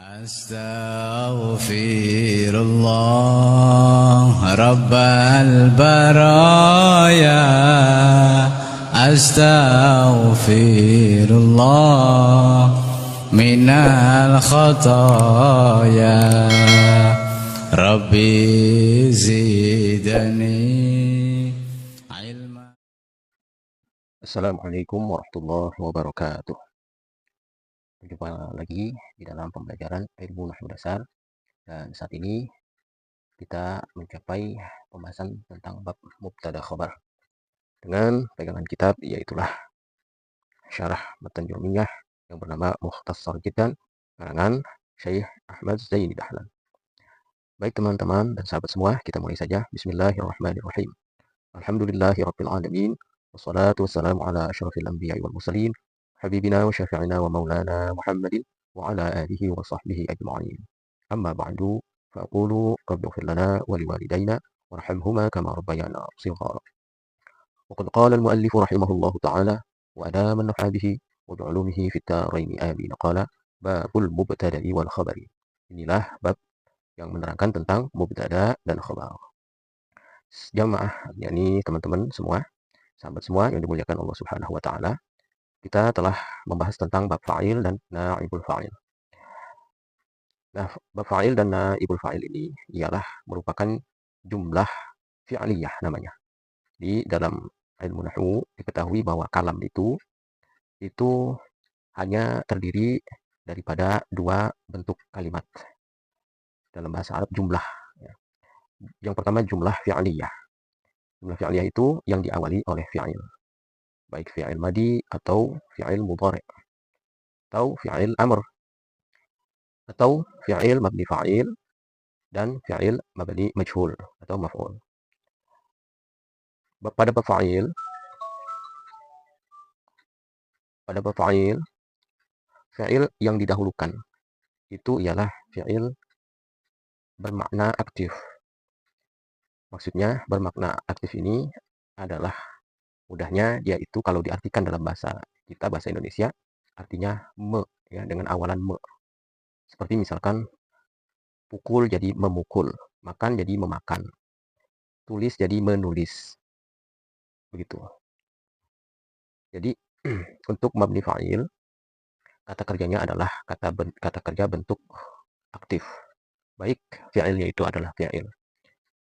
أستغفر الله رب البرايا أستغفر الله من الخطايا ربي زدني علما. Assalamualaikum warahmatullahi wabarakatuh. Berjumpa lagi di dalam pembelajaran ilmu nahwu dasar, dan saat ini kita mencapai pembahasan tentang bab mubtada khabar dengan pegangan kitab, yaitulah syarah matan jurmiyah yang bernama Mukhtasar Jiddan karangan Syekh Ahmad Zaini Dahlan. Baik teman-teman dan sahabat semua, kita mulai saja. Bismillahirrahmanirrahim. Alhamdulillahirabbil alamin. Wassalatu wassalamu ala asyrafil anbiya'i wal mursalin habibina wa syafi'ina wa maulana Muhammadin wa ala alihi wa sahbihi ajma'in. Amma ba'du, faqulu rabbighfir lana wa liwalidayna warhamhuma kama rabbayana shighara. Wa qad qala al-muallif rahimahullahu ta'ala wa adama an-naf'a wa bi'ulumihi fit darain amin. Qala babul mubtada'i wal khabari. Inilah bab yang menerangkan tentang mubtada dan khabar. Jamaah, yakni teman-teman semua, sahabat semua yang dimuliakan Allah Subhanahu wa taala, kita telah membahas tentang bab fa'il dan naibul fa'il. Nah, bab fa'il dan naibul fa'il ini ialah merupakan jumlah fi'liyah namanya. Di dalam ilmu nahwu diketahui bahwa kalam itu hanya terdiri daripada dua bentuk kalimat. Dalam bahasa Arab jumlah. Yang pertama jumlah fi'liyah. Jumlah fi'liyah itu yang diawali oleh fi'il. Baik fi'il madi atau fi'il mudhari' atau fi'il amr atau fi'il mabni fa'il dan fi'il mabni majhul atau maf'ul. Pada bab fa'il, fi'il yang didahulukan itu ialah fi'il bermakna aktif. Maksudnya bermakna aktif ini adalah mudahnya dia itu kalau diartikan dalam bahasa kita, bahasa Indonesia, artinya me, ya, dengan awalan me. Seperti misalkan pukul jadi memukul, makan jadi memakan, tulis jadi menulis. Begitu. Jadi untuk mabni fa'il, kata kerjanya adalah kata kerja bentuk aktif. Baik fi'ilnya itu adalah fi'il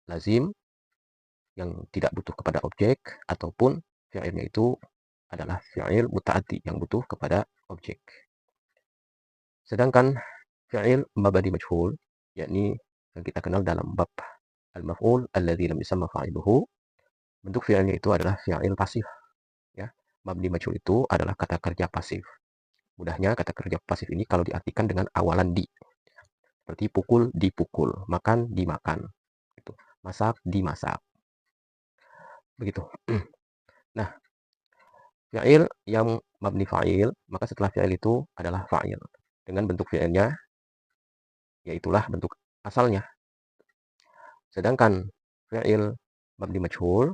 lazim yang tidak butuh kepada objek, ataupun fi'ilnya itu adalah fi'il muta'addi yang butuh kepada objek. Sedangkan fi'il mabni majhul, yakni yang kita kenal dalam bab al-maf'ul alladzi lam yusamma fa'iluhu, bentuk fi'ilnya itu adalah fi'il pasif, ya. Mabni majhul itu adalah kata kerja pasif. Mudahnya kata kerja pasif ini kalau diartikan dengan awalan di, seperti pukul dipukul, makan dimakan, gitu. Masak dimasak, begitu. Nah, fi'il yang mabni fa'il, maka setelah fi'il itu adalah fa'il dengan bentuk fi'ilnya, yaitulah bentuk asalnya. Sedangkan fi'il mabni majhul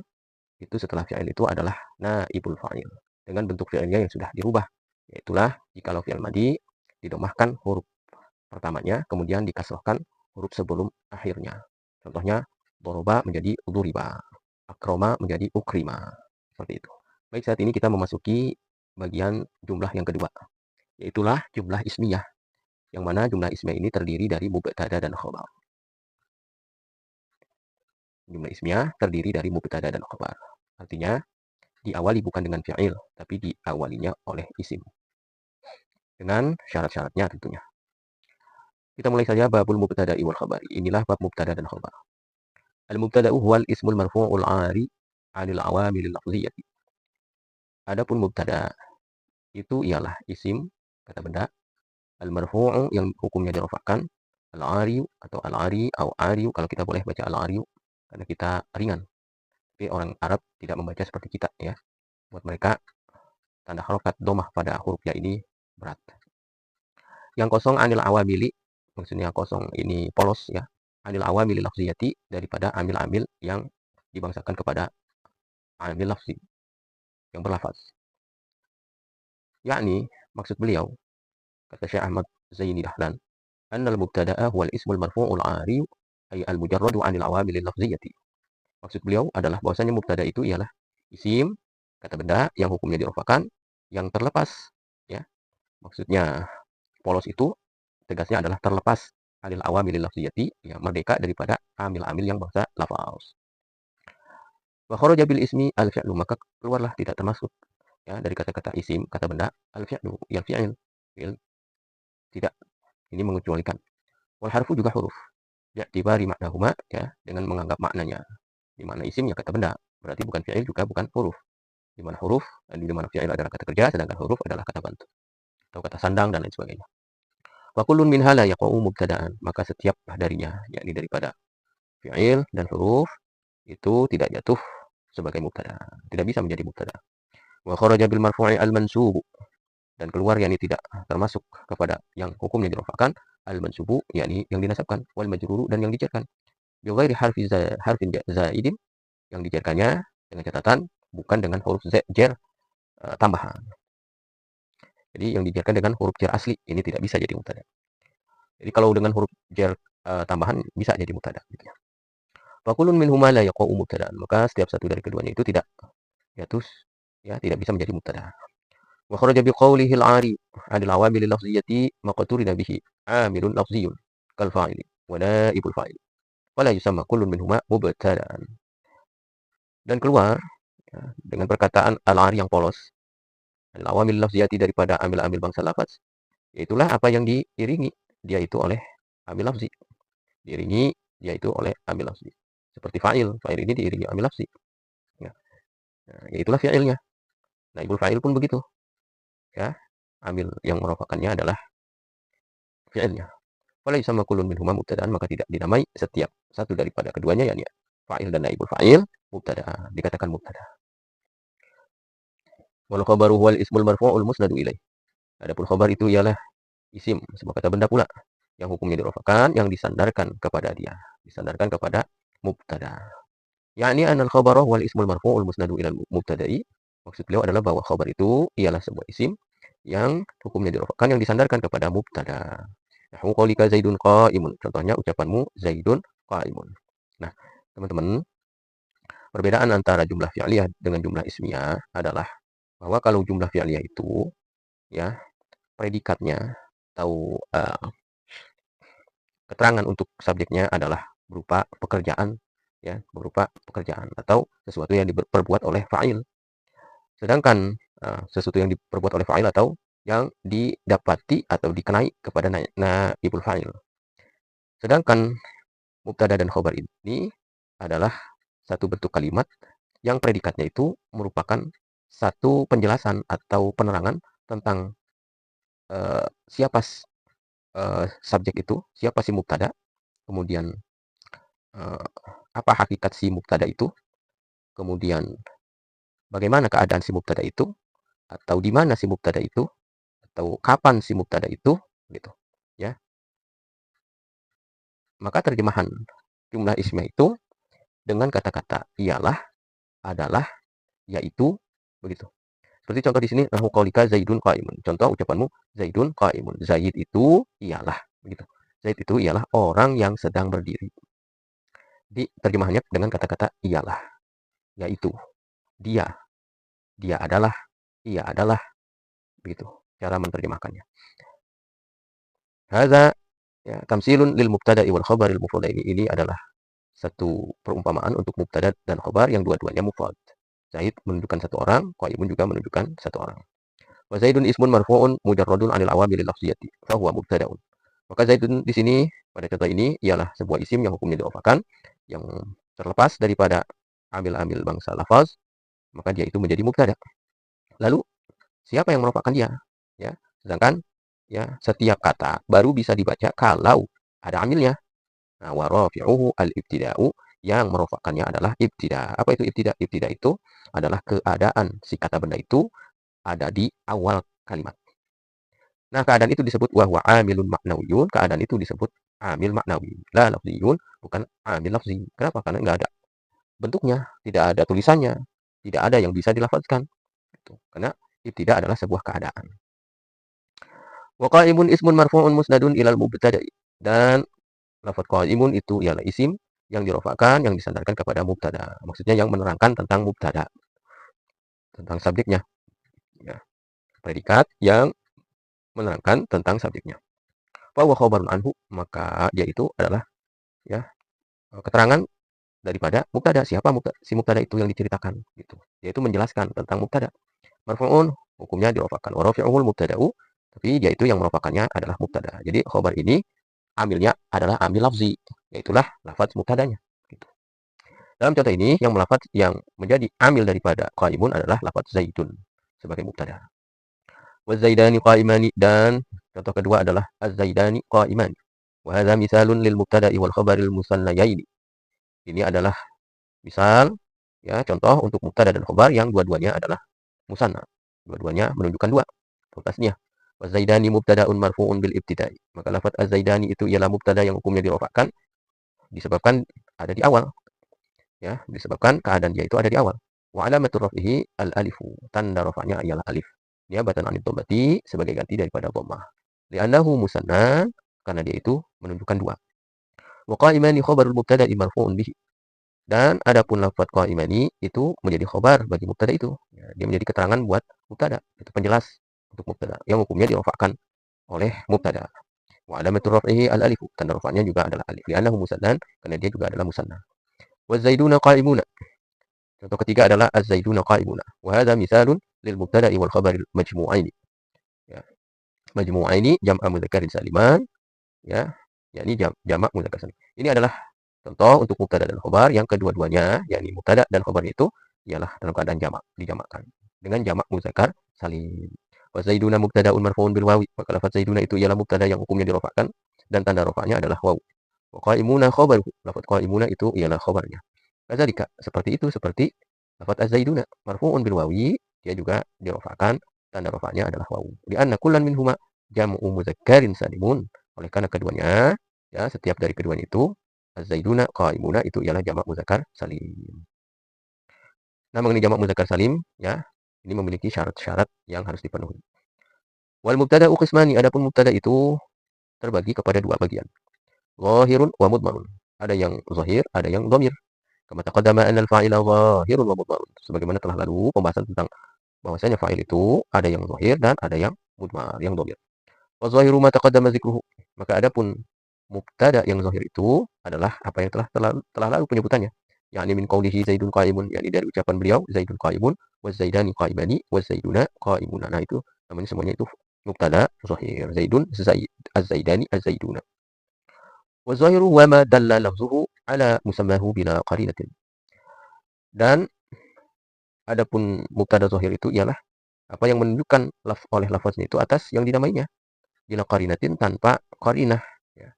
itu setelah fi'il itu adalah naibul fa'il dengan bentuk fi'ilnya yang sudah dirubah, yaitulah jikalau fi'il madi didomahkan huruf pertamanya, kemudian dikasrohkan huruf sebelum akhirnya. Contohnya doroba menjadi duriba, akroma menjadi ukrima, seperti itu. Baik, saat ini kita memasuki bagian jumlah yang kedua, yaitulah jumlah ismiyah, yang mana jumlah ismiyah ini terdiri dari mubtada dan khabar. Jumlah ismiyah terdiri dari mubtada dan khabar. Artinya diawali bukan dengan fi'il, tapi diawalinya oleh isim. Dengan syarat-syaratnya tentunya. Kita mulai saja babul mubtada'i wal khabari. Inilah bab mubtada dan khabar. Al-mubtada'u huwal ismul marfu'ul 'ari 'anil awamilil lafziyyati. Adapun mubtada itu ialah isim, kata benda, al-marfu'u yang hukumnya dirafa'kan, al-'ari atau al-'ari atau 'ari kalau kita boleh baca al-'ari karena kita ringan. Tapi orang Arab tidak membaca seperti kita, ya. Buat mereka tanda harokat domah pada huruf ya ini berat. Yang kosong anil awamili, maksudnya kosong ini polos, ya. Anil awamili lafziyati, daripada amil-amil yang dibangsakan kepada amil lafzi yang berlafaz. Yakni maksud beliau, kata Syekh Ahmad Zaini Dahlan, annal mubtada'a huwal ismul marfu'ul 'ari ay al mujarradu 'anil awamilil lafziyyati. Maksud beliau adalah bahwasanya mubtada itu ialah isim, kata benda yang hukumnya dirofa'kan, yang terlepas, ya. Maksudnya polos itu tegasnya adalah terlepas anil awamilil lafziyyati, ya, merdeka daripada amil-amil yang bangsa lafaz. Wa kharaja bil ismi al fi'lu, maka keluarlah tidak termasuk, ya, dari kata-kata isim, kata benda, al fi'lu, ya fi'il. Fi'il tidak, ini mengecualikan. Wal harfu juga huruf. Bi'tibari maknahuma, ya, dengan menganggap maknanya. Di mana isim ya kata benda, berarti bukan fi'il juga bukan huruf. Di mana huruf, di mana fi'il adalah kata kerja, sedangkan huruf adalah kata bantu atau kata sandang dan lain sebagainya. Wa kullun minha la yaqa'u mubtada'an, maka setiap darinya, yakni daripada fi'il dan huruf itu tidak jatuh sebagai mubtada, tidak bisa menjadi mubtada. Wa kharaja bil marfu'i al mansub, dan keluar yakni tidak termasuk kepada yang hukumnya dirofa'kan, al mansubu yakni yang dinasabkan, wal majruru dan yang dijarkan, bi ghairi harfin zaidin, yang dijarkannya dengan catatan bukan dengan huruf jar tambahan. Jadi yang dijarkan dengan huruf jar asli ini tidak bisa jadi mubtada. Jadi kalau dengan huruf jar tambahan bisa jadi mubtada gitu ya. Fa kullun minhuma la yaqa'u mubtada'an, maka setiap satu dari keduanya itu tidak jatuh, ya, tidak bisa menjadi mubtada. Wa kharaja bi qawlihi al-'ari 'anil awamil lafziyyati maqturina bihi 'amilun lafziyyun kal fa'ili wa naibul fa'il wa la yusamma kullun minhuma mubtada'an. Dan keluar, ya, dengan perkataan al-'ari yang polos, anil awamil lafziyyati daripada amil-amil bangsa lafaz, yaitulah apa yang diiringi dia itu oleh amil lafzi. Diiringi dia itu oleh amil lafzi. Seperti fa'il, fa'il ini diiringi amil lafzi. Ya. Nah, yaitulah fi'ilnya. Naibul fa'il pun begitu. Ya. Amil yang merupakannya adalah fi'ilnya. Wala yusamma kullun minhuma mubtada'an, maka tidak dinamai setiap satu daripada keduanya, yakni fa'il dan naibul fa'il mubtada, dikatakan mubtada. Wal khabaru huwal ismul marfu'ul musnadu ilaih. Adapun khabar itu ialah isim, sebuah kata benda pula yang hukumnya dirofa'kan, yang disandarkan kepada dia, disandarkan kepada mubtada. Yakni anal khabara wal ismul marfu'ul musnadu ilal mubtada'i. Maksud beliau adalah bahwa khabar itu ialah sebuah isim yang hukumnya dirofa'kan, yang disandarkan kepada mubtada. Nahwu qaulika Zaidun qa'imun. Contohnya ucapanmu Zaidun qa'imun. Nah, teman-teman, perbedaan antara jumlah fi'liyah dengan jumlah ismiyah adalah bahwa kalau jumlah fi'liyah itu, ya, predikatnya atau keterangan untuk subjeknya adalah berupa pekerjaan, ya, berupa pekerjaan atau sesuatu yang diperbuat oleh fa'il. Sedangkan sesuatu yang diperbuat oleh fa'il atau yang didapati atau dikenai kepada naibul fa'il. Sedangkan mubtada dan khobar ini adalah satu bentuk kalimat yang predikatnya itu merupakan satu penjelasan atau penerangan tentang siapa subjek itu, siapa si mubtada, kemudian apa hakikat si mubtada itu, kemudian bagaimana keadaan si mubtada itu, atau di mana si mubtada itu, atau kapan si mubtada itu, gitu, ya. Maka terjemahan jumlah ismiyah itu dengan kata-kata ialah, adalah, yaitu, begitu. Seperti contoh di sini, nahu qaulika Zaidun qa'imun. Contoh ucapanmu Zaidun qa'imun. Zaid itu ialah, begitu. Zaid itu ialah orang yang sedang berdiri. Di terjemahannya dengan kata-kata ialah, yaitu, dia, dia adalah, ia adalah, begitu cara menerjemahkannya. Hadza, ya, tamsilun lil mubtada'i wal khabaril mufradaini. Ini adalah satu perumpamaan untuk mubtada dan khabar yang dua-duanya mufrad. Zaid menunjukkan satu orang, qaimun juga menunjukkan satu orang. Wa Zaidun ismun marfu'un mujarradun 'anil awamil lafziyyati, fa huwa mubtada'un. Maka Zaidun di sini pada contoh ini ialah sebuah isim yang hukumnya diofakan, yang terlepas daripada amil-amil bangsa lafaz, maka dia itu menjadi mubtada. Lalu siapa yang merupakan dia? Ya, sedangkan, ya, setiap kata baru bisa dibaca kalau ada amilnya. Nah, wa rafi'uhu al-ibtida'u, yang merofakannya adalah ibtida. Apa itu ibtida? Ibtida itu adalah keadaan si kata benda itu ada di awal kalimat. Nah, keadaan itu disebut wa huwa amilun maknawiyun. Keadaan itu disebut amil maknawi. La lafziyun, bukan amil lafzi. Kenapa? Karena nggak ada bentuknya, tidak ada tulisannya, tidak ada yang bisa dilafazkan. Gitu. Karena ibtida adalah sebuah keadaan. Wa qa'imun ismun marfu'un musnadun ilal mubtada'i. Dan lafaz qa'imun itu ialah isim yang dirofakkan, yang disandarkan kepada mubtada. Maksudnya yang menerangkan tentang mubtada, tentang subjeknya. Ya, predikat yang menerangkan tentang subjeknya. Fa huwa khabarun anhu, maka dia itu adalah ya keterangan daripada mubtada. Siapa si mubtada itu yang diceritakan gitu. Yaitu menjelaskan tentang mubtada. Marfu'un hukumnya dirofakkan. Wa rafi'uhul mubtada'u, tapi dia itu yang merofakannya adalah mubtada. Jadi khabar ini amilnya adalah amil lafzi, yaitulah lafaz mubtadanya gitu. Dalam contoh ini yang menjadi amil daripada qaimun adalah lafaz zaidun sebagai mubtada. Wa zaidani qaimani, dan contoh kedua adalah az-zaidani qaimani. Wa hadza misalun lil mubtada'i wal khabaril musannayaini. Ini adalah misal ya contoh untuk mubtada dan khabar yang dua-duanya adalah musanna. Dua-duanya menunjukkan dua atau tasniyah. Wa zaidani mubtada'un marfu'un bil ibtida'i. Maka lafaz az-zaidani itu ialah mubtada yang hukumnya dirofakkan disebabkan ada di awal. Ya, disebabkan keadaan dia itu ada di awal. Wa alamatur raf'ihi al-alifu. Tanda rafa'nya ialah alif. Niabatan anit dhammati, sebagai ganti daripada dhammah. Li'annahu musanna, karena dia itu menunjukkan dua. Wa qa'imani khabarul mubtada'i marfu'un bihi. Dan adapun lafaz qa'imani itu menjadi khabar bagi mubtada itu. Ya, dia menjadi keterangan buat mubtada, itu penjelas untuk mubtada yang hukumnya dirafa'kan oleh mubtada. Wa alamatur raf'ihi al-alifu. Tanda rafa'nya juga adalah alif. Li'annahu musannan, karena dia juga adalah musanna. Wa zaiduna qa'imuna. Contoh ketiga adalah az-zaiduna qa'imuna. Wa hadza mithalun lil mubtada'i wal khabari majmu'aini. Ya, majmu'aini jam'a mudzakkarin saliman, ya, yakni jamak mudzakkar salim. Ini adalah contoh untuk mubtada dan khabar yang kedua-duanya, yakni mubtada dan khabar itu ialah dalam keadaan jamak, dijamakkan dengan jamak mudzakkar salim. Wa zaiduna mubtada'un marfu'un bil wawi. Maka lafaz zaiduna itu ialah mubtada yang hukumnya dirofakkan dan tanda rofaknya adalah waw. Wa qa'imuna khabaruhu. Lafaz qa'imuna itu ialah khabarnya. Kadzalika, seperti itu, seperti lafaz az-zaiduna marfu'un bil wawi, dia juga dirofakkan, tanda rofaknya adalah waw. Di anna kullan minhuma jam'u mudzakkarin salimun. Oleh karena keduanya, ya, setiap dari keduanya itu az-zaiduna qaimuna itu ialah jamak muzakkar salim. Nah, mengenai jamak muzakkar salim, ya, ini memiliki syarat-syarat yang harus dipenuhi. Wal mubtada'u qismani, adapun mubtada itu terbagi kepada dua bagian. Zahirun wa mudmarun. Ada yang zahir, ada yang dhamir. Kama taqaddama anna al-fa'ila zahirun wa mudmarun. Sebagaimana telah lalu pembahasan tentang bahwasanya fa'il itu ada yang zahir dan ada yang mudmar, yang dhamir. Wa zahiru ma taqaddama dzikruhu. Maka adapun mubtada yang zahir itu adalah apa yang telah lalu penyebutannya. Yakni min qaulihi zaidun qaimun, yakni dari ucapan beliau zaidun qaimun, wa zaidani qaimani, wa zaiduna qaimuna. Nah, itu namanya semuanya itu mubtada zahir. Zaidun, zaid, az-zaidani, az-zaiduna. Wa zahiru wa ma dalla lafzuhu ala musammahu bila qarinatin. Dan adapun mubtada zahir itu ialah apa yang menunjukkan oleh lafaznya itu atas yang dinamainya. Bila qarinatin, tanpa qarinah, ya.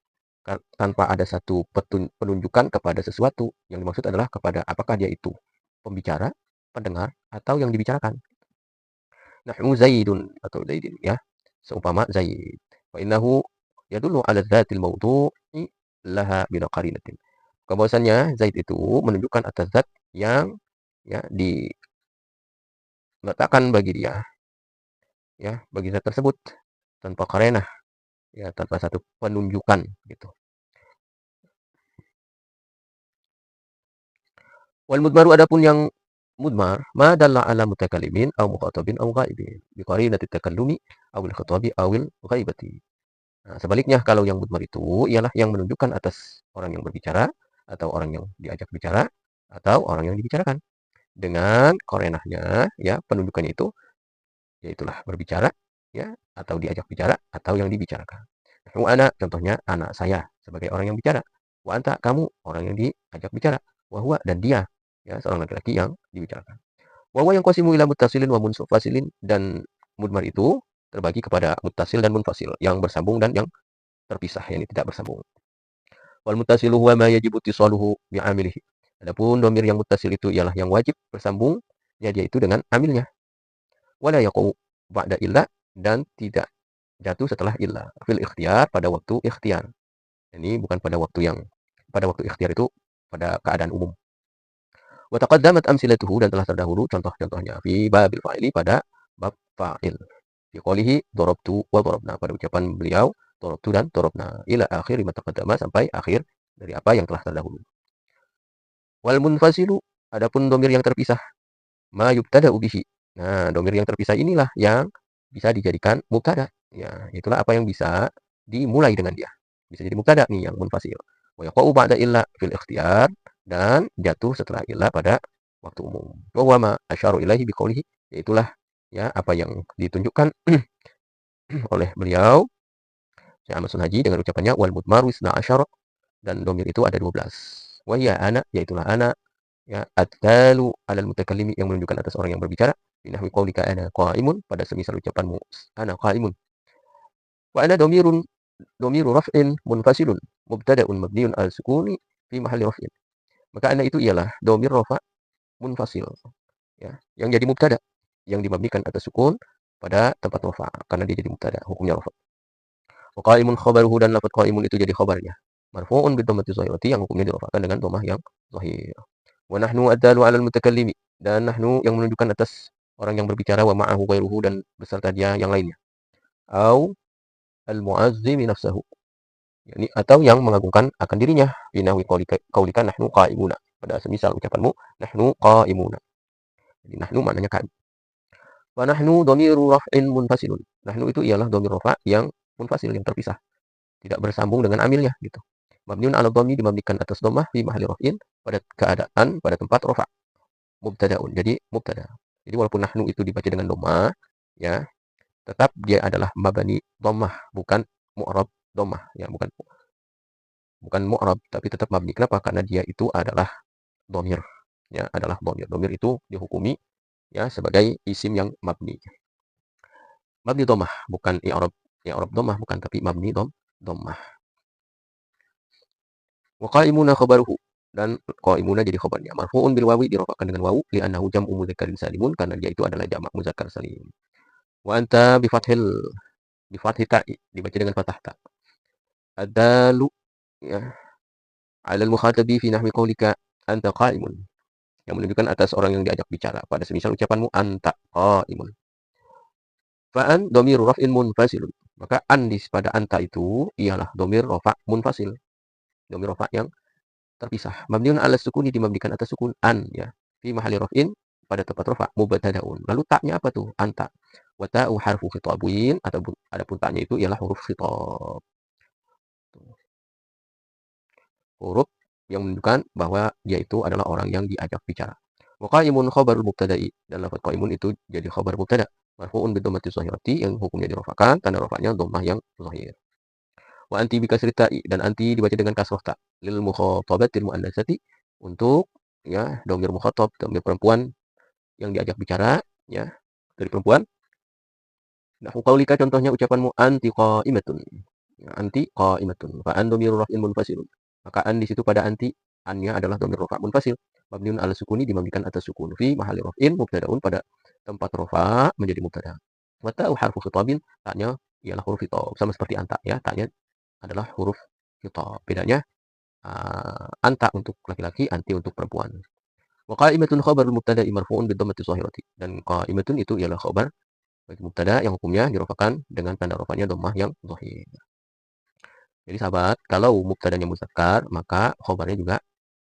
Tanpa ada satu penunjukan kepada sesuatu. Yang dimaksud adalah kepada apakah dia itu pembicara, pendengar, atau yang dibicarakan. Nahwu zaidun atau zaidin, ya. Seumpama zaid. Fa innahu yadullu ala dzatil mawdu'i laha bila qarinatin. Bahwasannya zaid itu menunjukkan atas zat yang ya diletakkan bagi dia, ya, bagi zat tersebut tanpa qarinah, ya, tanpa satu penunjukan gitu. Wal mudmaru, adapun yang mudmar, ma dalla ala mutakallimin aw mukhatabin aw ghaibin bi qarinati takallumi aw al khitabi aw al ghaibati. Nah, sebaliknya kalau yang mudmar itu ialah yang menunjukkan atas orang yang berbicara atau orang yang diajak bicara atau orang yang dibicarakan dengan qarinahnya, ya, penunjukannya itu yaitulah berbicara, ya, atau diajak bicara atau yang dibicarakan. Wa ana, contohnya anak saya sebagai orang yang bicara. Wa anta, kamu orang yang diajak bicara. Wa huwa, dan dia, ya, seorang laki-laki yang dibicarakan. Wa huwa yanqasimu ila muttasilin wa munfasilin, dan mudmar itu terbagi kepada muttasil dan munfasil, yang bersambung dan yang terpisah, yakni tidak bersambung. Wal muttasilu huwa ma yajibu ittisaluhu bi amilihi. Adapun dhamir yang muttasil itu ialah yang wajib bersambung, ya, dia itu dengan amilnya. Wala yaqau ba'da illa, dan tidak jatuh setelah illa. Fil ikhtiyar, pada waktu ikhtiyar. Ini bukan pada waktu ikhtiyar itu pada keadaan umum. Wa taqaddamat amsilatuhu, dan telah terdahulu contoh-contohnya fi babil fa'ili, pada bab fa'il. Fi Biqoulihi darabtu wa darabna, pada ucapan beliau darabtu dan darabna, ila akhir ma taqaddama, sampai akhir dari apa yang telah terdahulu. Wal munfasilu, adapun domir yang terpisah, ma yubtada'u bihi. Nah, domir yang terpisah inilah yang bisa dijadikan mubtada. Ya, itulah apa yang bisa dimulai dengan dia. Bisa jadi mubtada nih yang munfasil. Wa yaqa'u ba'da illa fil ikhtiyar, dan jatuh setelah illa pada waktu umum. Wa huwa ma asyaru ilaihi biqoulihi, yaitulah ya apa yang ditunjukkan oleh beliau Syekh Ahmad Sunhaji dengan ucapannya wal mudmaru isna asyara, dan domir itu ada 12. Wa hiya ana, yaitulah ana, ya ad-dalu 'alal mutakallimi, yang menunjukkan atas orang yang berbicara, fi nahwi qaulika ana qa'imun, pada semisal ucapanmu ana qa'imun. Wa ana domiru raf'in munfasilun mubtada'un mabniun al sukuni fi mahalli raf'in. Maka ana itu ialah domir rafa munfasil, ya, yang jadi mubtada, yang dimabnikan atas sukun pada tempat rafa, karena dia jadi mubtada, hukumnya rafa. Wa qa'imun khabaruhu, dan lafaz qa'imun itu jadi khabarnya. Marfu'un bi dhammati dhahirati, yang hukumnya dirafa'kan dengan dhammah yang zahir. Wa nahnu ad-dalu 'alal mutakallimi, dan nahnu yang menunjukkan atas orang yang berbicara, wa ma'ahu ghairuhu, dan beserta dia yang lainnya. Au al-mu'azzimi nafsahu, yakni atau yang mengagungkan akan dirinya, fi nahwi qaulika nahnu qa'imuna, pada semisal ucapanmu nahnu qa'imuna. Jadi nahnu maknanya kami. Wa nahnu dhamiru raf'in munfasilun. Nahnu itu ialah dhamir rafa yang munfasil, yang terpisah, tidak bersambung dengan amilnya gitu. Mabniun 'ala dhammi, dimabnikan atas dhammah, fi mahalli raf'in, pada keadaan pada tempat rafa. Mubtada'un, jadi mubtada. Jadi walaupun nahnu itu dibaca dengan dhammah, ya, tetap dia adalah mabani dhammah, bukan mu'rab dhammah, ya, bukan mu'rab, tapi tetap mabni. Kenapa? Karena dia itu adalah dhamir, ya, adalah dhamir. Dhamir itu dihukumi ya sebagai isim yang mabni. Mabni dhammah, bukan i'rab. I'rab dhammah bukan, tapi mabni dhammah. Wa qa'imuna khabaruhu, dan qa'imuna jadi khabarnya. Marfu'un bil wawi, dirafa'kan dengan wawu, li'annahu jam'u mudzakkarin salimun, karena dia itu adalah jamak muzakkar salim. Wa anta bi fathi ta'i, dibaca dengan fathah ta. Adalu, ya, 'alal mukhatabi fi nahwi qaulika anta qa'imun, yang menunjukkan atas orang yang diajak bicara, pada semisal ucapanmu anta qa'imun. Fa'an dhamiru raf'in munfasilun. Maka an pada anta itu ialah dhamir rafa' munfasil, dhamir rafa' yang terpisah. Mabniun 'ala sukuni, dimabnikan atas sukun, an, ya, fi mahalli raf'in, pada tempat rafa', mubtada'un. Lalu taknya apa tuh? Anta. Wa ta'u harfu khitabin, ataupun adapun taknya itu ialah huruf khitab. Huruf yang menunjukkan bahwa dia itu adalah orang yang diajak bicara. Wa qa'imun khabarul mubtada'i, dan lafaz qa'imun itu jadi khabar mubtada, marfu'un bi dhammati dhahirati, yang hukumnya dirafa'kan karena rafa'nya dhammah yang zahir. Wa anti bi kasri ta'i, dan anti dibaca dengan kasrah ta, lil mukhatabatil muannasati, untuk ya dhamir mukhatab, dhamir perempuan yang diajak bicara, ya, dari perempuan. Nahwu qaulika, contohnya ucapanmu anti qa'imatun. Ya, anti qa'imatun. Fa an dhamiru raf'in munfasilun. Maka an di situ pada anti, annya adalah dhamir rafa' munfasil, mabniun 'ala sukuni, dimabnikan atas sukun, fi mahalli raf'in mubtada'un, pada tempat rafa' menjadi mubtada. Wa ta'u harfu khitabin, taknya ialah huruf khitab, sama seperti anta, ya, taknya adalah huruf khitab. Bedanya anta untuk laki-laki, anti untuk perempuan. Wa qa'imatun khabarul mubtada'i marfu'un bi dhammati dhahirati, dan qa'imatun itu ialah khabar bagi mubtada yang hukumnya dirafa'kan dengan tanda rafa'nya dhammah yang zahir. Jadi sahabat, kalau mubtadanya muzakkar, maka khabarnya juga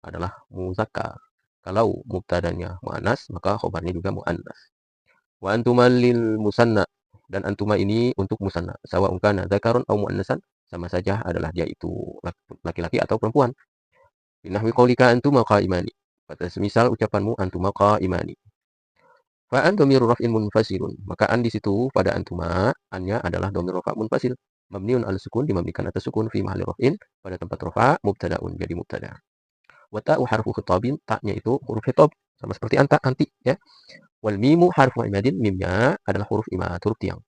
adalah muzakkar. Kalau mubtadanya muannas, maka khabarnya juga muannas. Wa antuma lil musanna, dan antuma ini untuk musanna. Sawa'un kana dzakarun aw muannasan, sama saja adalah dia itu laki-laki atau perempuan. Bi nahwi qaulika antuma qa'imani, pada semisal ucapanmu antuma qa'imani. Fa an dhamiru raf'in munfasilun. Maka an di situ pada antuma, annya adalah dhamir rafa' munfasil, mabniun 'ala sukun, dimabnikan atas sukun, fi mahalli raf'in, pada tempat rafa', mubtada'un, jadi mubtada. Wa ta'u harfu khitabin, taknya itu huruf khitab, sama seperti anta, anti, ya. Wal mimu harfu imadin, mimnya adalah huruf imad, huruf tiang.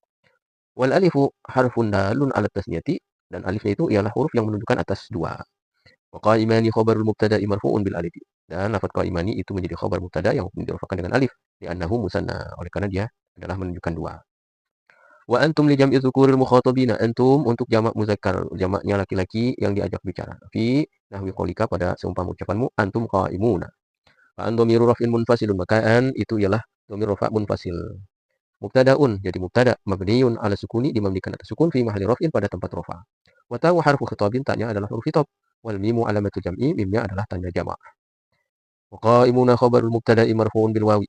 Wal alifu harfun dalun 'ala tasniyati, dan alifnya itu ialah huruf yang menunjukkan atas dua. Wa qa'imani khabarul mubtada'i marfu'un bil alif, dan lafaz qa'imani itu menjadi khabar mubtada yang dirafa'kan dengan alif, li'annahu musanna, oleh karena dia adalah menunjukkan dua. Wa antum li jam'i dzukuril mukhatabina, antum untuk jamak muzakkar, jamaknya laki-laki yang diajak bicara. Fi nahwi qaulika, pada seumpama ucapanmu antum qa'imuna. Fa an dhamiru raf'in munfasilun, maka an itu ialah dhamir rafa' munfasil, mubtada'un jadi mubtada mabniun ala sukuni dimabnikan atas sukun fi mahalli raf'in pada tempat rafa. Wa ta'u harfu khitabin ta'nya adalah huruf khitab. Wal mimu alamatul jam'i mimnya adalah tanda jamak. Wa qa'imuna khabarul mubtada'i marfu'un bil wawi.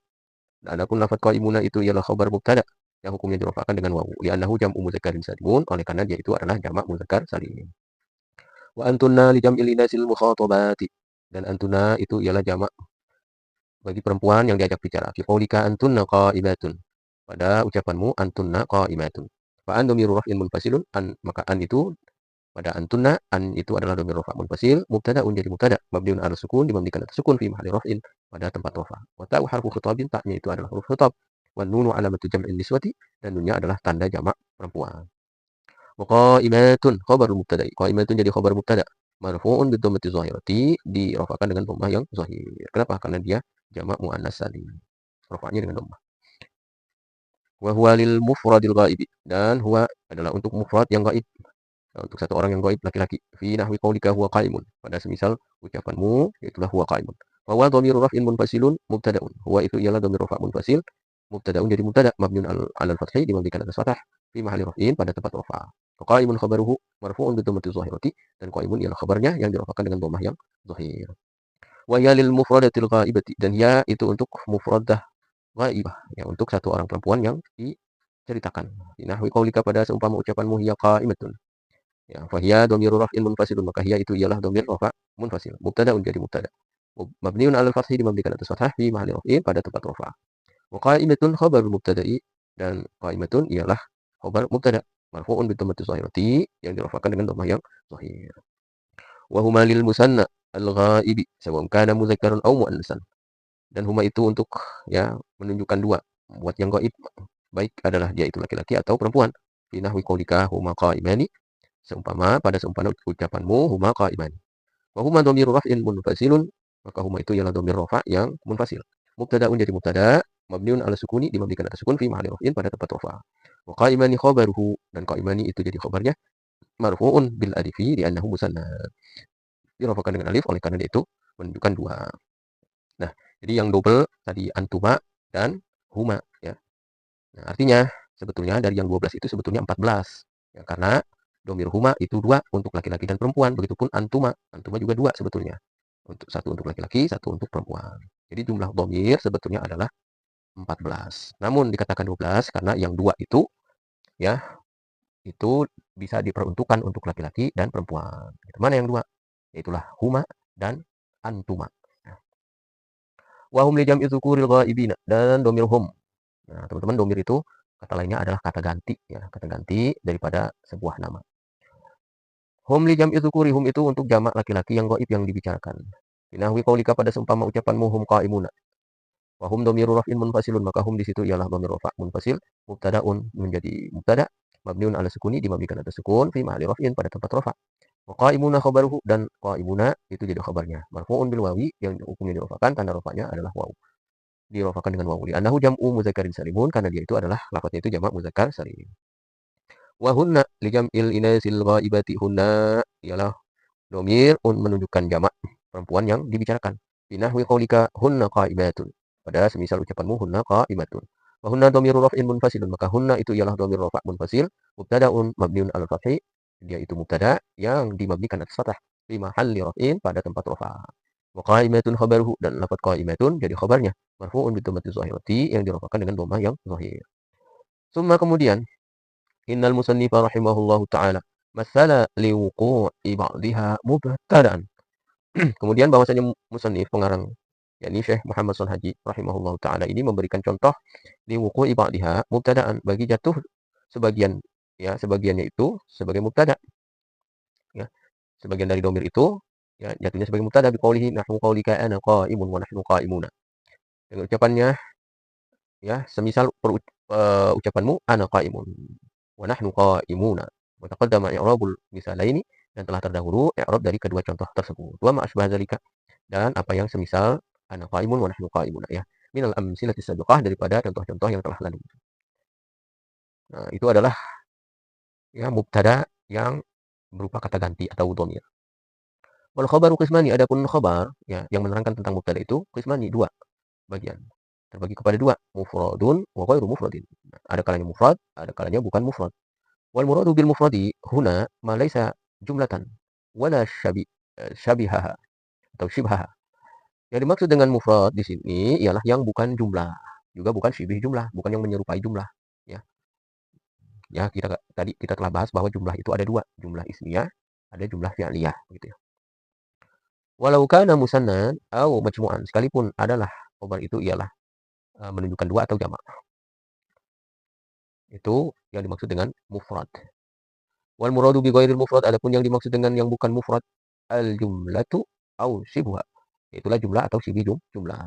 Adapun lafaz qa'imuna itu ialah khabar mubtada yang hukumnya dirafa'kan dengan wawu. Li'annahu jam'u mudzakkarin salimun oleh karena dia itu adalah jamak mudzakkar salim. Wa antunna li jam'il inasil mukhatabati. Dan antuna itu ialah jamak bagi perempuan yang diajak bicara. Fi qaulika antunna qa'imatun. Pada ucapanmu antunna qa'imatun. Fa an dhamiru raf'in munfasilun maka an itu pada antunna an itu adalah dhamir rafa' munfasil mubtada'un jadi mubtada mabniun 'ala sukun dimabnikan atas sukun fi mahalli raf'in pada tempat rafa'. Wa ta'u harfu khitabin ta'nya itu adalah huruf khitab. Wan nunu 'alamatu jam'in niswati dan nunnya adalah tanda jamak perempuan. Wa qa'imatun khabarul mubtada'i. Qa'imatun jadi khabar mubtada marfu'un bi dhammati zahirati dirafa'kan dengan dhammah yang zahir. Kenapa? Karena dia jamak muannas salim. Rafa'nya dengan dhammah. Wa huwa lil mufradil ghaibi dan huwa adalah untuk mufrad yang gaib. Untuk satu orang yang gaib laki-laki. Fi nahwi qaulika huwa qa'imun. Pada semisal ucapanmu yaitulah huwa qa'imun. Wa huwa dhamiru raf'in munfasilun mubtada'un. Huwa itu ialah dhamir rafa' munfasil mubtada'un jadi mubtada mabniun 'alal fathhi dimabnikan atas fathah fi mahalli raf'in pada tempat rafa'. Wa qa'imun khabaruhu marfu'un bi dhammati zahirati dan qa'imun ialah khabarnya yang dirafa'kan dengan dhammah yang zahir. Wa hiya lil mufradatil ghaibati dan ya itu untuk mufradah ghaibah ya untuk satu orang perempuan yang diceritakan. Fi nahwi qaulika pada seumpama ucapanmu hiya qa'imatun. Ya, fahiya dhamiru raf'in munfasilun maka hiya itu ialah dhamir rafa' munfasil. Mubtada'un jadi mubtada. Mabniun 'alal fathhi dimabnikan atas fathah fi mahalli raf'in pada tempat rafa'. Wa qa'imatun khabarul mubtada'i dan qa'imatun ialah khabar mubtada marfu'un bi dhammati zahirati yang dirafa'kan dengan dhammah yang zahir. Wa huma lil musanna al-ghaibi sawa'un kana mudzakkaran aw muannasan. Dan huma itu untuk ya menunjukkan dua buat yang gaib baik adalah dia itu laki-laki atau perempuan. Fi nahwi qaulika huma qa'imani seumpama pada seumpama ucapanmu huma qa'imani. Wa huma dhamiru raf'in munfasilun maka huma itu ialah dhamir rafa' yang munfasil. Mubtada'un jadi mubtada mabniun 'ala sukuni dimabnikan atas sukun fi mahalli raf'in pada tempat rafa'. Wa qa'imani khabaruhu dan qa'imani itu jadi khabarnya marfu'un bil alifi li'annahu musanna. Dirafa'kan dengan alif oleh karena dia itu menunjukkan dua. Nah, jadi yang double tadi antuma dan huma ya. Nah, artinya sebetulnya dari yang 12 itu sebetulnya 14 ya karena domir huma itu dua untuk laki-laki dan perempuan begitupun antuma juga dua sebetulnya untuk satu untuk laki-laki satu untuk perempuan jadi jumlah domir sebetulnya adalah 14 namun dikatakan 12 karena yang dua itu ya itu bisa diperuntukkan untuk laki-laki dan perempuan mana yang dua yaitulah huma dan antuma wahum li jam'i dzukuril ghaibina dan domir hum. Nah, teman-teman domir itu kata lainnya adalah kata ganti ya, kata ganti daripada sebuah nama. Hum li jam'i dzukuri hum itu untuk jamak laki-laki yang gaib yang dibicarakan. Binahwi qaulika pada seumpama ucapanmu hum qaimuna. Wa hum dhamiru raf'in munfasilun maka hum di situ ialah dhamir rafa' munfasil mubtada'un menjadi mubtada mabniun 'ala sukuni dimabnikan atas sukun fi mahalli raf'in pada tempat rafa'. Wa qaimuna khabaruhu dan qaimuna itu jadi khabarnya. Marfu'un bil wawi yang hukumnya dirafa'kan tanda rafa'nya adalah wawu. Dirafa'kan dengan wawu. Li'annahu jam'u mudzakkarin salimun karena dia itu adalah lafadznya itu jamak muzakkar salim. Wa hunna li jam'il inasil ghaibati hunna ialah domir menunjukkan jamak perempuan yang dibicarakan. Binahwi qaulika hunna qaimatun. Pada semisal ucapanmu hunna qaimatun. Wa hunna dhamiru raf'in munfasilun maka hunna itu ialah dhamir rafa' munfasil mubtada'un mabniun 'alal fathi. Dia itu mubtada yang dimabnikan atas fathah fi mahalli raf'in pada tempat rafa'. Wa qaimatun khabaruhu dan lafaz qaimatun jadi khabarnya marfu'un bi dhammati zahirati yang dirafa'kan dengan dhammah yang zahir. Summa kemudian innal musannifa rahimahullahu ta'ala masala liwuqu'i ba'diha mubtada'an. Kemudian bahwasanya musannif pengarang yakni Syekh Muhammad Shalih Haji rahimahullahu taala ini memberikan contoh liwuqu'i ba'diha mubtada'an bagi jatuh sebagian ya sebagiannya itu sebagai mubtada ya. Sebagian dari domir itu ya jatuhnya sebagai mubtada biqaulihi nahnu qaulika ana qa'imun wa nahnu qa'imuna. Dengan ucapannya ya semisal ucapanmu ana qa'imun wa nahnu qa'imuna. Wa taqaddama i'rabul misalaini dan telah terdahulu i'rab dari kedua contoh tersebut. Wa ma asbah dzalika dan apa yang semisal ana qaimun wa nahnu qaimuna ya. Minal amsilati sabiqah daripada contoh-contoh yang telah lalu. Nah, itu adalah ya mubtada yang berupa kata ganti atau dhamir. Wal khabaru qismani adapun khabar ya yang menerangkan tentang mubtada itu qismani dua bagian. terbagi kepada dua, mufradun wa ghairu mufradin. Ada kalanya mufrad, ada kalanya bukan mufrad. Wal muradu bil mufradi huna ma laisa jumlatan wala syabihaha atau syibhaha. Yang dimaksud dengan mufrad di sini ialah yang bukan jumlah, juga bukan syibih jumlah, bukan yang menyerupai jumlah. Ya, ya tadi kita telah bahas bahwa jumlah itu ada dua, jumlah ismiyah, ada jumlah fi'liyah, gitu ya. Walau kana musannan atau majmu'an, sekalipun adalah khobar itu ialah menunjukkan dua atau jamak. Itu yang dimaksud dengan mufrad. Wal muradu bi ghairil mufrad, adapun yang dimaksud dengan yang bukan mufrad, al jumlatu au shibha. Itulah jumlah atau shibih jumlah.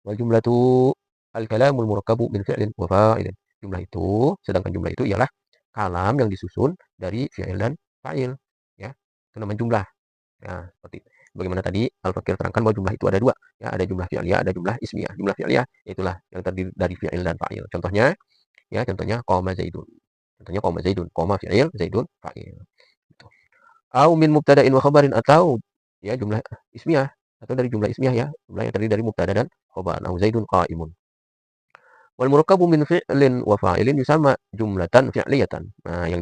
Wal jumlatu al kalamul murakkabu min fi'lin wa fa'ilin. Jumlah itu, sedangkan jumlah itu ialah kalam yang disusun dari fi'il dan fa'il, ya. Itu namanya jumlah. Nah, seperti bagaimana tadi Al-Fakir terangkan bahwa jumlah itu ada dua, ya, ada jumlah fi'liyah, ada jumlah ismiyah. Jumlah fi'liyah itulah yang terdiri dari fi'il dan fa'il. Contohnya, ya, contohnya qoma zaidun. Contohnya qoma zaidun, qoma fi'il, zaidun fa'il. Gitu. Au min mubtada'in wa khabarin, atau ya jumlah ismiyah, atau dari jumlah ismiyah, ya, jumlah yang terdiri dari mubtada dan khabar. Au zaidun qa'imun. Wal murakkabu min fi'lin wa fa'ilin yusamma jumlatan fi'liyatan. Nah, yang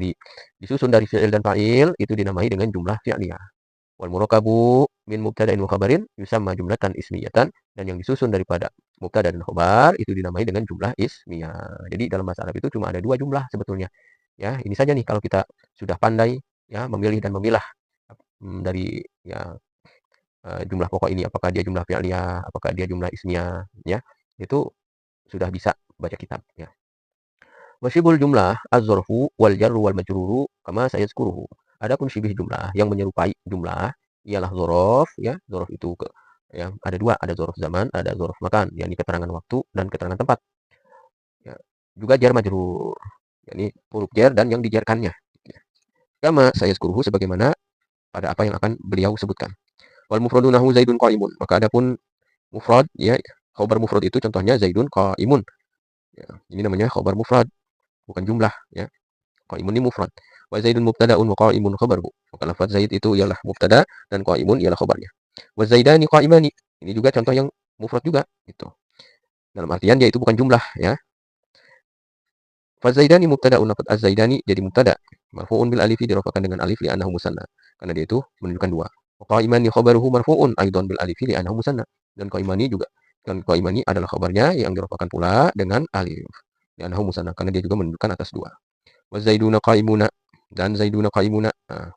disusun dari fi'il dan fa'il itu dinamai dengan jumlah fi'liyah. Wal murakabu min mubtada'in wa khabarin yusamma jumlatan ismiyatan, dan yang disusun daripada mubtada dan khabar itu dinamai dengan jumlah ismiyah. Jadi dalam bahasa Arab itu cuma ada dua jumlah sebetulnya. Ya, ini saja nih kalau kita sudah pandai, ya, memilih dan memilah dari, ya, jumlah pokok ini, apakah dia jumlah fi'liyah, apakah dia jumlah ismiyah, ya. Itu sudah bisa baca kitab, ya. Wasyibul jumlah az-zarfu wal jarru wal majruru kama sayazkuruhu. Adapun syibih jumlah yang menyerupai jumlah ialah dzaraf, ya. Dzaraf itu ya, ada dua, ada dzaraf zaman, ada dzaraf makan, yakni keterangan waktu dan keterangan tempat. Ya. Juga jar majrur, yakni huruf jar dan yang dijarkannya. Ya. Kama sayazkuruhu, sebagaimana pada apa yang akan beliau sebutkan. Wal mufradu nahu zaidun qaimun. Maka adapun mufrad, ya, khabar mufrad itu contohnya zaidun qaimun. Ya, ini namanya khabar mufrad, bukan jumlah, ya. Qaimun ini mufrad. Wa zaidun mubtada'un wa qaimun khabaruhu. Maka lafaz zaid itu ialah mubtada dan qaimun ialah khabarnya. Wa zaidani qaimani. Ini juga contoh yang mufrad juga, gitu. Dalam artian dia itu bukan jumlah, ya. Fa zaidani mubtada'un, lafaz az-zaidani jadi mubtada. Marfu'un bil alifi, dirafa'kan dengan alif li annahu musanna. Karena dia itu menunjukkan dua. Wa qaimani khabaruhu marfu'un aidan bil alifi li annahu musanna. Dan qaimani juga, dan qaimani adalah khabarnya yang dirafa'kan pula dengan alif li annahu musanna, karena dia juga menunjukkan atas dua. Wa zaiduna qaimuna, dan zaiduna qaimuna. Nah,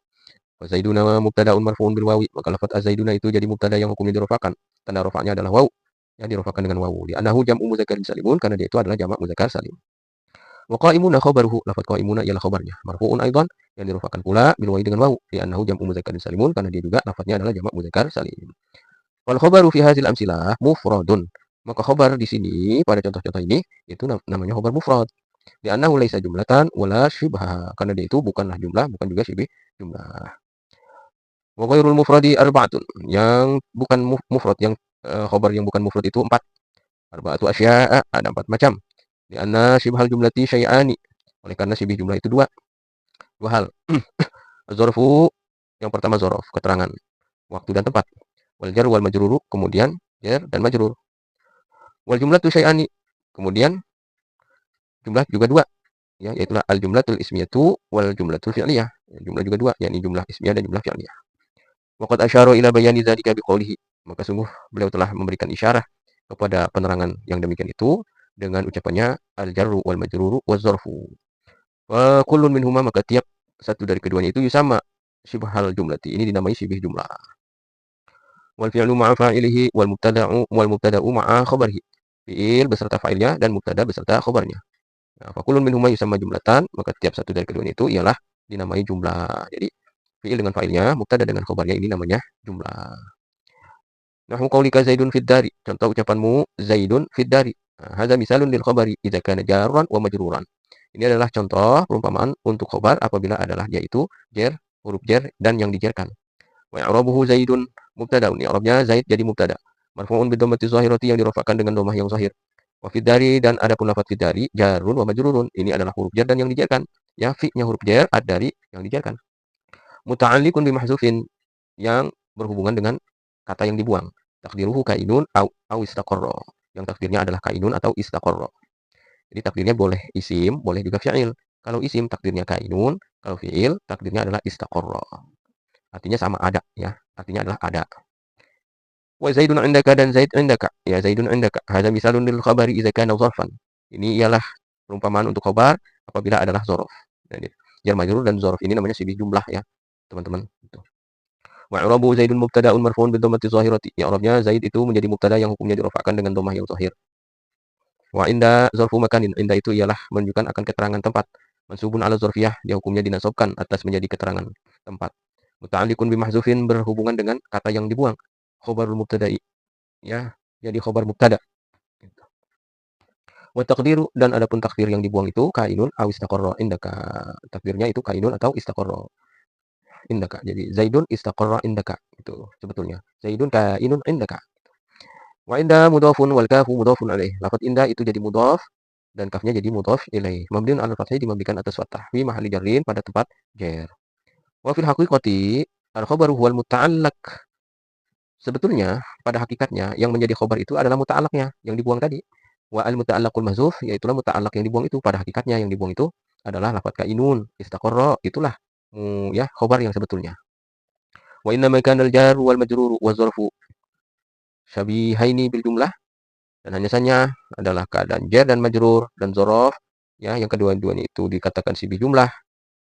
wa zaiduna mubtada'un marfu'un bil wawi. Maka lafaz az-zaiduna itu jadi mubtada yang hukumnya dirafa'kan. Tanda rafa'nya adalah waw. Ya, dirafa'kan dengan wawu. Li annahu jam'u mudzakkarin salimun, karena dia itu adalah jamak muzakkar salim. Wa qaimuna khabaruhu. Lafaz qaimuna ialah khabarnya. Marfu'un aidan, yang dirafa'kan pula bil wawi dengan wawu. Li annahu jam'u mudzakkarin salimun, karena dia juga lafaznya adalah jamak muzakkar salim. Wal khabaru fi hadzal amsilah mufradun. Maka khabar di sini pada contoh-contoh ini itu namanya khabar mufrad. Li'annahu laisa jumlatan wala syibha, karena dia itu bukanlah jumlah, bukan juga syibih jumlah. Wa ghairul mufradi arba'atun, yang bukan mufrad, yang khabar yang bukan mufrad itu empat. Arba'atu asya'a, ada empat macam. Li'anna syibhal jumlati syai'ani, oleh karena syibih jumlah itu dua hal. Dzarfu, yang pertama dzaraf, keterangan waktu dan tempat. Wal jar wal majruru, kemudian jar dan majrur. Wal jumlatu syai'ani, kemudian jumlah juga dua, ya, yaitu al jumlatul ismiyatu wal jumlatul fi'liyah. Jumlah juga dua, yakni jumlah ismiyah dan jumlah fi'liyah. Wa qad asyara ila bayani dzalika biqoulihi. Maka sungguh beliau telah memberikan isyarah kepada penerangan yang demikian itu dengan ucapannya al jarru wal majruru waz zarfu. Wa kullun minhuma, maka tiap satu dari keduanya itu sama syibhal jumlati, ini dinamai syibih jumlah. Wal fi'lu ma'a fa'ilihi wal mubtada'u ma'a khabarihi. Fi'il beserta fa'ilnya dan mubtada beserta khabarnya. Nah, fakulun minhuma yusamma jumlatan, maka tiap satu dari keduanya itu ialah dinamai jumlah. Jadi fi'il dengan fa'ilnya, mubtada dengan khabarnya, ini namanya jumlah. Nahwu qaulika zaidun fid dari. Contoh ucapanmu zaidun fid dari. Nah, hadza misalun lil khabari idza kana jarran wa majruran. Ini adalah contoh perumpamaan untuk khabar apabila adalah dia itu jar, huruf jar dan yang dijarkan. Wa i'rabuhu zaidun mubtada'un. I'rabnya zaid jadi mubtada. Marfu'un bi dhammati zahirati, yang dirafa'kan dengan dhammah yang zahir. Wa fid dari, dan adapun lafaz fid dari jarun wa majrurun. Ini adalah huruf jar dan yang dijarkan. Ya, fi-nya huruf jar, ad-dari yang dijarkan. Muta'alliqun bi mahzufin, yang berhubungan dengan kata yang dibuang. Taqdiruhu kainun au istaqarra. yang takdirnya adalah kainun atau istaqarra. Jadi takdirnya boleh isim, boleh juga fi'il. Kalau isim takdirnya kainun, kalau fi'il takdirnya adalah istaqarra. Artinya sama ada ya. Artinya adalah ada. Wa zaidun indaka dan zaid indaka. Ya zaidun indaka. Hadza misalun lil khabari idza kana dzarfan. Ini ialah perumpamaan untuk khabar apabila adalah dzaraf. Jadi jar majrur dan dzaraf ini namanya sibih jumlah ya, teman-teman. Gitu. Wa i'rabu zaidun mubtada'un marfu'un bi dhammati dhahirati. Ya i'rabnya zaid itu menjadi mubtada yang hukumnya dirafa'kan dengan dhammah yang zahir. Wa inda zarfu makanin. Inda itu ialah menunjukkan akan keterangan tempat. Mansubun ala zarfiyah, dia hukumnya dinasabkan atas menjadi keterangan tempat. Muta'alliqun bi mahzufin, berhubungan dengan kata yang dibuang. Khabarul mubtada'i. Ya, jadi khabar mubtada. Gitu. Wa taqdiru, dan adapun takdir yang dibuang itu kainun aw istaqarra indaka. Takdirnya itu kainun atau istaqarra indaka. Jadi zaidun istaqarra indaka. Itu sebetulnya. Zaidun kainun indaka. Wa inda mudhafun wal kafu mudhafun alaih. Lafaz inda itu jadi mudhaf dan kafnya jadi mudhaf ilaih. Mabniun 'alal fathhi, dimabnikan atas fathah. Fi mahalli jarrin, pada tempat jar. Wa fil haqiqati al khabaru huwal muta'allaq. Sebetulnya pada hakikatnya yang menjadi khabar itu adalah muta'allaqnya yang dibuang tadi. Wa al muta'allaqul mahzuf, yaitulah muta'allaq yang dibuang itu. Pada hakikatnya yang dibuang itu adalah lafaz kainun, istaqarra, itulah ya khabar yang sebetulnya. Wa inna ma kana al jar wal majrur wa zarfu syabihaini bil jumlah, dan hanya saja adalah keadaan jar dan majrur dan dzaraf ya, yang kedua-duanya itu dikatakan sibih jumlah.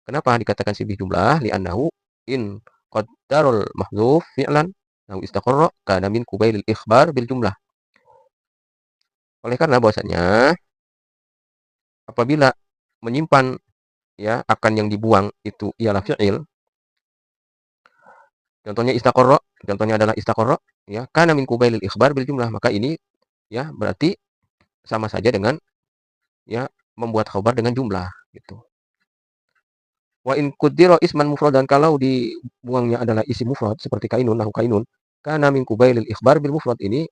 Kenapa dikatakan sibih jumlah? Li'annahu in qaddarul mahdzuf fi'lan aw istaqarra kana min qubailil ikhbar bil jumlah. Oleh karena bahwasanya apabila menyimpan ya akan yang dibuang itu ialah fi'il, contohnya istaqarra, contohnya adalah istaqarra ya, kana min qubailil ikhbar bil jumlah, maka ini ya berarti sama saja dengan ya membuat khabar dengan jumlah gitu. Wa in qaddara isman mufradan, kalau dibuangnya adalah isim mufrad seperti kainun, nahu kainun, kana min qubailil ikhbar bil mufrad, ini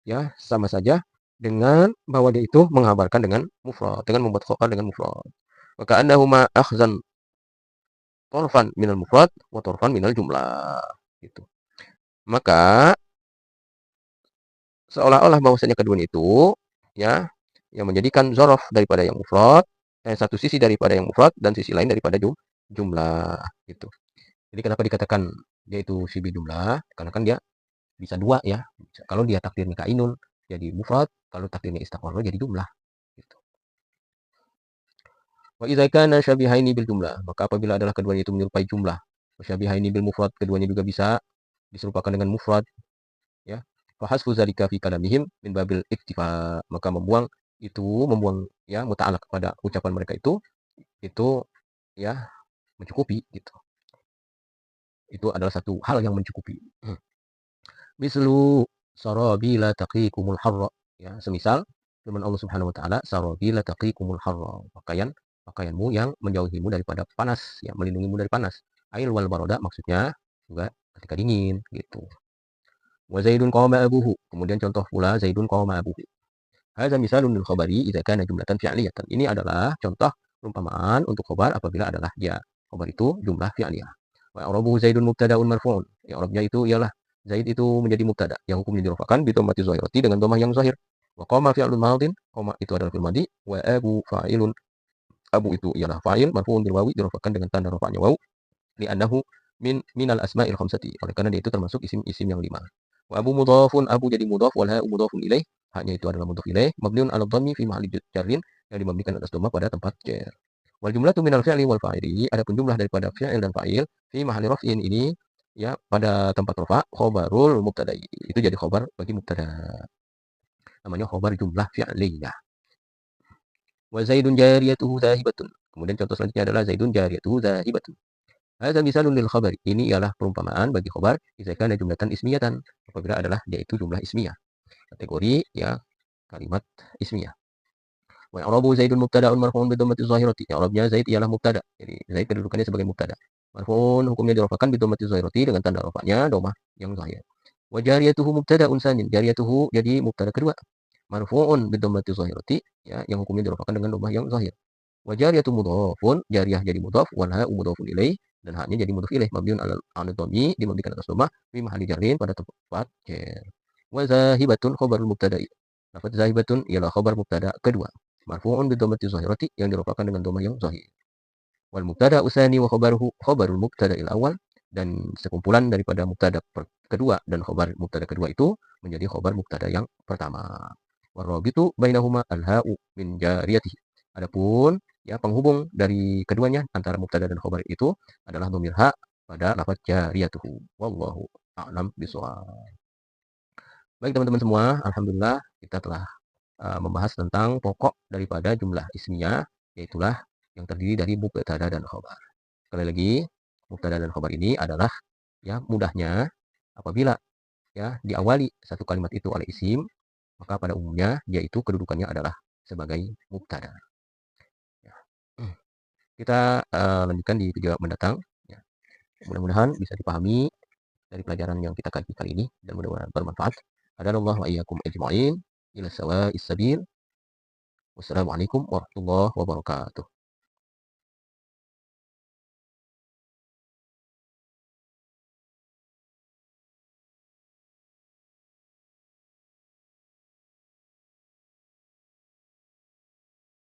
ya sama saja dengan bahwa dia itu mengabarkan dengan mufrad, dengan membuat khabar dengan mufrad. Wa ka'annahuma akhzan tarfan minal mufrad wa tarfan minal jumlah gitu. Maka seolah-olah bahwasanya keduanya itu ya yang menjadikan dzaraf daripada yang mufrad, satu sisi daripada yang mufrad dan sisi lain daripada jumlah gitu. Jadi kenapa dikatakan dia itu sibih jumlah? Karena kan dia bisa dua ya. Kalau dia takdirnya kainun jadi mufrad, kalau takdirnya istaqarra jadi jumlah gitu. Wa idza kana syabihaini bil jumlah, maka apabila adalah keduanya itu menyerupai jumlah. Wa syabihaini bil mufrad, keduanya juga bisa diserupakan dengan mufrad ya. Fa hasfu dzalika fi kalamihim min babil iktifa, maka membuang ya muta'allaq kepada ucapan mereka itu ya mencukupi gitu. Itu adalah satu hal yang mencukupi. Mislu sarabila taqikumul harra, ya semisal firman Allah Subhanahu wa taala, sarabila taqikumul harra, pakaianmu yang menjauhimu daripada panas, ya melindungimu dari panas. Ail wal baroda, maksudnya juga ketika dingin gitu. Wa zaidun qama abuhu, kemudian contoh pula zaidun qama abuhu. Hadza misalun lil khabari idza kana jumlatan fi'liyatan. Ini adalah contoh perumpamaan untuk khabar apabila adalah dia khabar itu jumlah fi'liyah. Wa i'rabuhu zaidun mubtada'un marfu'un. I'rabnya itu ialah zaid itu menjadi mubtada yang hukumnya dirafa'kan bi dhammati zahirati, dengan dhammah yang zahir. Wa qama fi'lun madin, qama itu adalah fi'il madhi, wa abu fa'ilun, abu itu ialah fa'il marfu'un bil wawi, dirafa'kan dengan tanda rafa'nya waw, li'annahu minal asma'il khamsati, oleh karena dia itu termasuk isim-isim yang 5. Wa abu mudhafun, abu jadi mudhaf, wal ha'u mudhafun ilaih, haknya itu adalah mudhaf ilaih, mabniun 'ala dhammi fi mahalli jarrin, yang dimabnikan atas dhamma pada tempat jar. Wal jumlatu minal fi'li wal fa'ili, adapun jumlah daripada fi'il dan fa'il, fi mahalli raf'in, ini ya pada tempat rafa, khabarul mubtada, itu jadi khabar bagi mubtada, namanya khabar jumlah fi'liyah. Wa zaidun jariyatuhu dhahibatun, kemudian contoh selanjutnya adalah zaidun jariyatuhu dhahibatun. Hadza misalun lil khabar, ini ialah perumpamaan bagi khabar idza kana jumlatan ismiyatan, apabila adalah dia itu jumlah ismiyah, kategori ya kalimat ismiyah. Wa i'rabu zaidun mubtada'un marfu'un bi dhammati dhahirati, i'rabnya zaid ialah mubtada, jadi zaid kedudukannya sebagai mubtada, marfu'un hukumnya dirafa'kan bi dhammati dhahirati, dengan tanda rafa'nya dhammah yang zahir. Wa jariyatuhu mubtada'un tsanin, jariyatuhu jadi mubtada kedua, marfu'un bi dhammati dhahirati, ya yang hukumnya dirafa'kan dengan dhammah yang zahir. Wa jariyatu mudhafun, jariyah jadi mudhaf, wal ha'u mudhafun ilaih, dan haknya jadi mudhaf ilaih, mabniun 'ala dhammi, dimabnikan atas dhammah, fi mahalli jarrin pada tempat jar. Wa zahibatun khabarul mubtada'i, Lafaz zahibatun ialah khabar mubtada kedua. Marfu'un bidhammati zahirati yang dirofakkan dengan dhammah yang zahir. Wal mubtada usani wa khabaruhu khabarul mubtada'il awal, dan sekumpulan daripada mubtada kedua dan khabar mubtada kedua itu menjadi khabar mubtada yang pertama. Warabitu bainahuma al-ha'u min jariyatihi. Adapun ya penghubung dari keduanya antara mubtada dan khabar itu adalah dhamir ha pada lafaz jariyatuhu. Wallahu a'lam bishawab. Baik teman-teman semua, alhamdulillah kita telah membahas tentang pokok daripada jumlah ismiyah, yaitulah yang terdiri dari mubtada dan khabar. Sekali lagi, mubtada dan khabar ini adalah ya mudahnya apabila ya diawali satu kalimat itu oleh isim, maka pada umumnya yaitu kedudukannya adalah sebagai mubtada. Ya. Kita lanjutkan di video mendatang. Ya. Mudah-mudahan bisa dipahami dari pelajaran yang kita kaji kali ini dan mudah-mudahan bermanfaat. Hadanallahu wa iyyakum ajma'in ila sawa'is sabil. Wassalamualaikum warahmatullahi wabarakatuh.